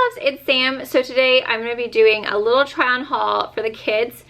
loves, it's Sam. So today I'm going to be doing a little try on haul for the kids.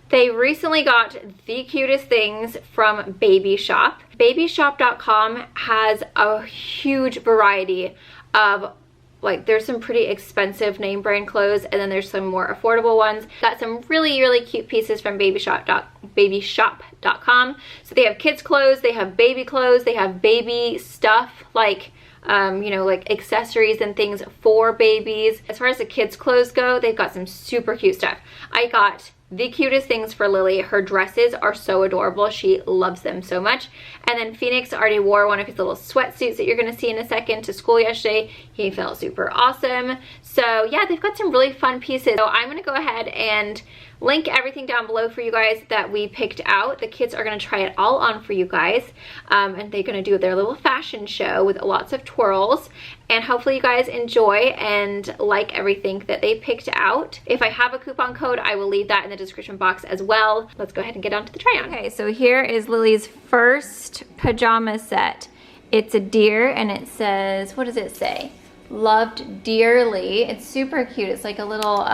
They recently got the cutest things from Babyshop. Babyshop.com has a huge variety of, like, there's some pretty expensive name brand clothes, and then there's some more affordable ones. Got some really cute pieces from Babyshop.com. So they have kids clothes, they have baby clothes, they have baby stuff, like you know, like accessories and things for babies. As far as the kids clothes go, they've got some super cute stuff. I got the cutest things for Lily. Her dresses are so adorable. She loves them so much. And then Phoenix already wore one of his little sweatsuits that you're going to see in a second to school yesterday. He felt super awesome. So yeah, they've got some really fun pieces. So I'm going to go ahead and link everything down below for you guys that we picked out. The kids are going to try it all on for you guys. And they're going to do their little fashion show with lots of twirls. And hopefully you guys enjoy and like everything that they picked out. If I have a coupon code, I will leave that in the description box as well. Let's go ahead and get on to the try on. Okay, so here is Lily's first pajama set. It's a deer and it says, what does it say? Loved dearly. It's super cute. It's like a little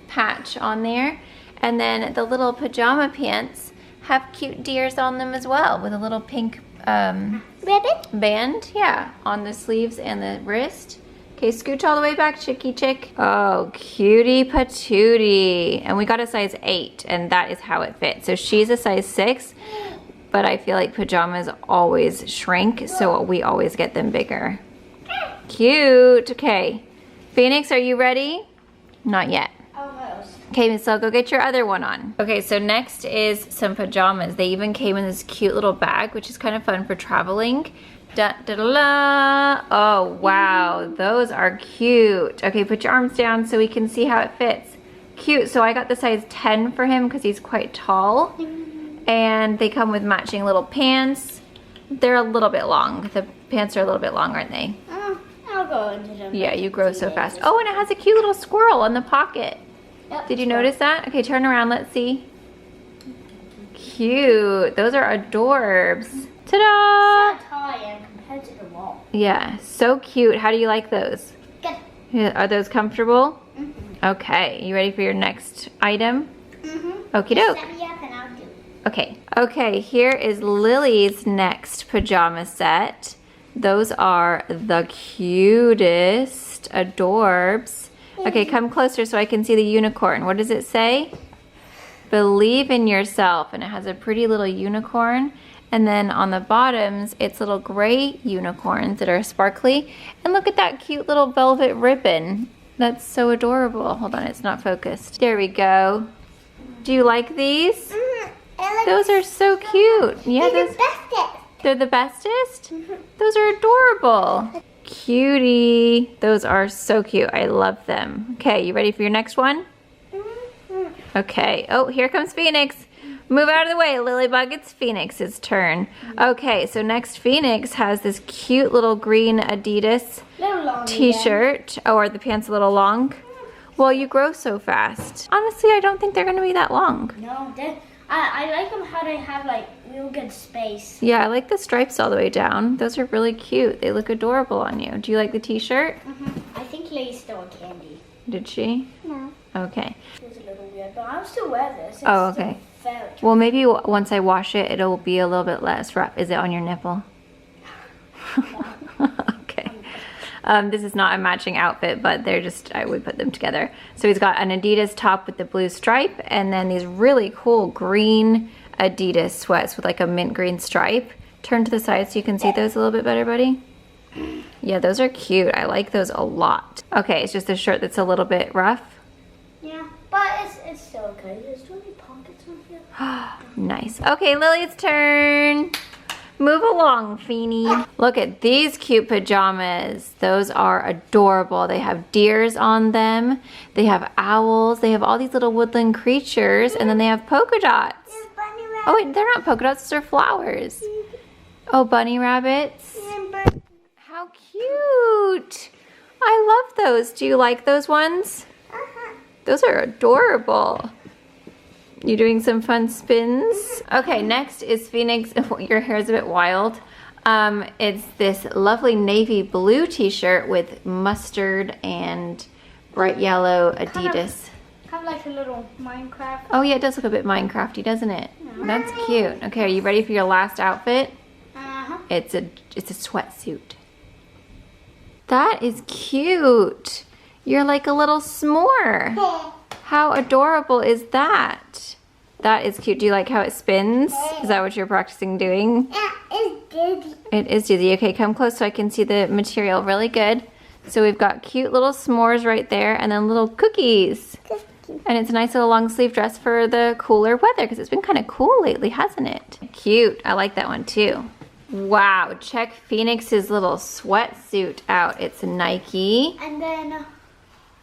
patch on there. And then the little pajama pants have cute deers on them as well, with a little pink ribbon band, yeah, on the sleeves and the wrist. Okay, scooch all the way back, chickie chick. Oh, cutie patootie. And we got a size 8, and that is how it fits. So she's a size 6, but I feel like pajamas always shrink, so we always get them bigger. Cute. Okay, Phoenix, are you ready? Not yet. Okay, so go get your other one on. Okay, so next is some pajamas. They even came in this cute little bag, which is kind of fun for traveling. Da, da, da, da. Oh, wow, those are cute. Okay, put your arms down so we can see how it fits. Cute, so I got the size 10 for him because he's quite tall. And they come with matching little pants. They're a little bit long. The pants are a little bit long, aren't they? I'll go into them. Yeah, you grow so fast. Oh, and it has a cute little squirrel in the pocket. Yep, did you notice that? Okay, turn around, let's see. Cute. Those are adorbs. Ta-da! So tall compared to the wall. Yeah, so cute. How do you like those? Good. Yeah, are those comfortable? Okay, you ready for your next item? Okie doke. Set me up and I'll do it. Okay. Okay, here is Lily's next pajama set. Those are the cutest adorbs. Okay, come closer so I can see the unicorn. What does it say? Believe in yourself. And it has a pretty little unicorn. And then on the bottoms, it's little gray unicorns that are sparkly. And look at that cute little velvet ribbon. That's so adorable. Hold on, it's not focused. There we go. Do you like these? Those are so cute. Yeah, they're the bestest. They're the bestest? Those are adorable. Cutie. Those are so cute. I love them. Okay, you ready for your next one? Okay. Oh, here comes Phoenix. Move out of the way, Lilybug. It's Phoenix's turn. Okay, so next Phoenix has this cute little green Adidas t-shirt. Oh, are the pants a little long? Well, you grow so fast. Honestly, I don't think they're going to be that long. No, I like them how they have like real good space. Yeah, I like the stripes all the way down. Those are really cute. They look adorable on you. Do you like the t-shirt? I think Lily stole candy. Did she? No. Okay. It was a little weird, but I'll still wear this. It's oh, okay. Well, maybe once I wash it, it'll be a little bit less rough. Is it on your nipple? Okay. This is not a matching outfit, but they're just, I would put them together. So he's got an Adidas top with the blue stripe, and then these really cool green Adidas sweats with like a mint green stripe. Turn to the side so you can see those a little bit better, buddy. Yeah, those are cute. I like those a lot. Okay, it's just a shirt that's a little bit rough. Yeah, but it's still okay. There's too many pockets on here. Nice. Okay, Lily's turn. Move along, Feeny. Look at these cute pajamas. Those are adorable. They have deers on them. They have owls. They have all these little woodland creatures. And then they have polka dots. Oh, wait, they're not polka dots. Those are flowers. Oh, bunny rabbits. How cute. I love those. Do you like those ones? Those are adorable. You doing some fun spins? Okay, next is Phoenix. Your hair is a bit wild. It's this lovely navy blue t-shirt with mustard and bright yellow Adidas. Kind of like a little Minecraft. Oh yeah, it does look a bit Minecrafty, doesn't it? Yeah. That's cute. Okay, are you ready for your last outfit? Uh-huh. It's a sweatsuit. That is cute. You're like a little s'more. How adorable is that? That is cute. Do you like how it spins? Is that what you're practicing doing? Yeah, it's dizzy. It is dizzy. Okay, come close so I can see the material really good. So we've got cute little s'mores right there and then little cookies. And it's a nice little long sleeve dress for the cooler weather because it's been kind of cool lately, hasn't it? Cute. I like that one too. Wow, check Phoenix's little sweatsuit out. It's Nike. And then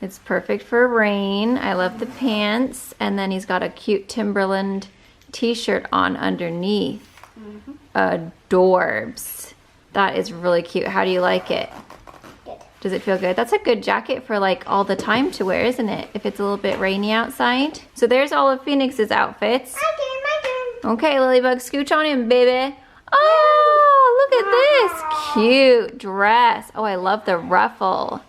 It's perfect for rain. I love the pants. And then he's got a cute Timberland t-shirt on underneath. Adorbs. That is really cute. How do you like it? good. Does it feel good? That's a good jacket for like all the time to wear, isn't it? If it's a little bit rainy outside. So there's all of Phoenix's outfits. My turn. Okay, Lilybug, scooch on in, baby. Oh, look at this cute dress. Oh, I love the ruffle.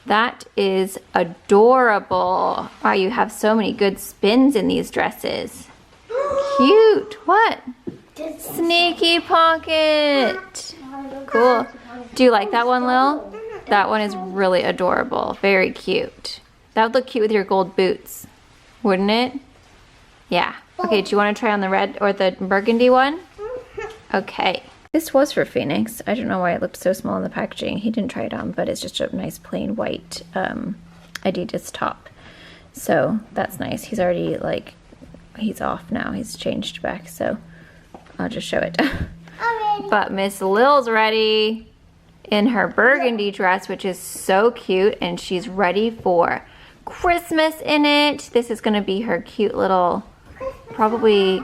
That is adorable. Wow, you have so many good spins in these dresses. Cute. What? Sneaky pocket. Cool. Do you like that one, Lil? That one is really adorable. Very cute. That would look cute with your gold boots, wouldn't it? Yeah. Okay, do you want to try on the red or the burgundy one? Okay. This was for Phoenix. I don't know why it looked so small in the packaging. He didn't try it on, but it's just a nice plain white Adidas top. So that's nice. He's already like, he's off now. He's changed back, so I'll just show it. But Miss Lil's ready in her burgundy dress, which is so cute, and she's ready for Christmas in it. This is gonna be her cute little, probably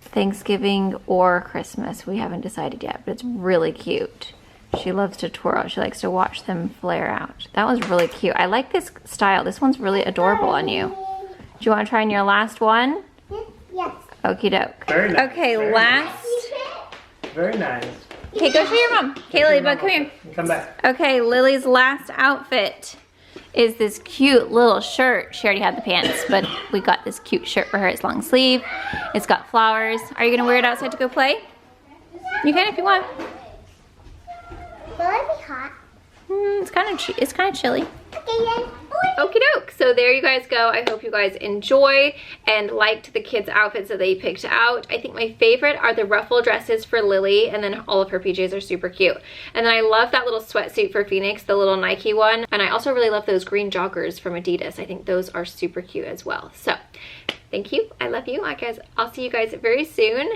Thanksgiving or Christmas. We haven't decided yet, but it's really cute. She loves to twirl. She likes to watch them flare out. That was really cute. I like this style. This one's really adorable on you. Do you want to try on your last one? Yes. Okie doke. Very nice. Okay, Very last. Very nice. Okay, go show your mom. Okay, Lilybug, come here. Come back. Okay, Lily's last outfit is this cute little shirt. She already had the pants, but we got this cute shirt for her. It's long sleeve. It's got flowers. Are you gonna wear it outside to go play? You can if you want. Will it be hot? It's kind of chilly. Okay then. Okie doke. So there you guys go. I hope you guys enjoyed and liked the kids' outfits that they picked out. I think my favorite are the ruffle dresses for Lily, and then all of her PJs are super cute. And then I love that little sweatsuit for Phoenix, the little Nike one. And I also really love those green joggers from Adidas. I think those are super cute as well. So thank you. I love you. I'll see you guys very soon.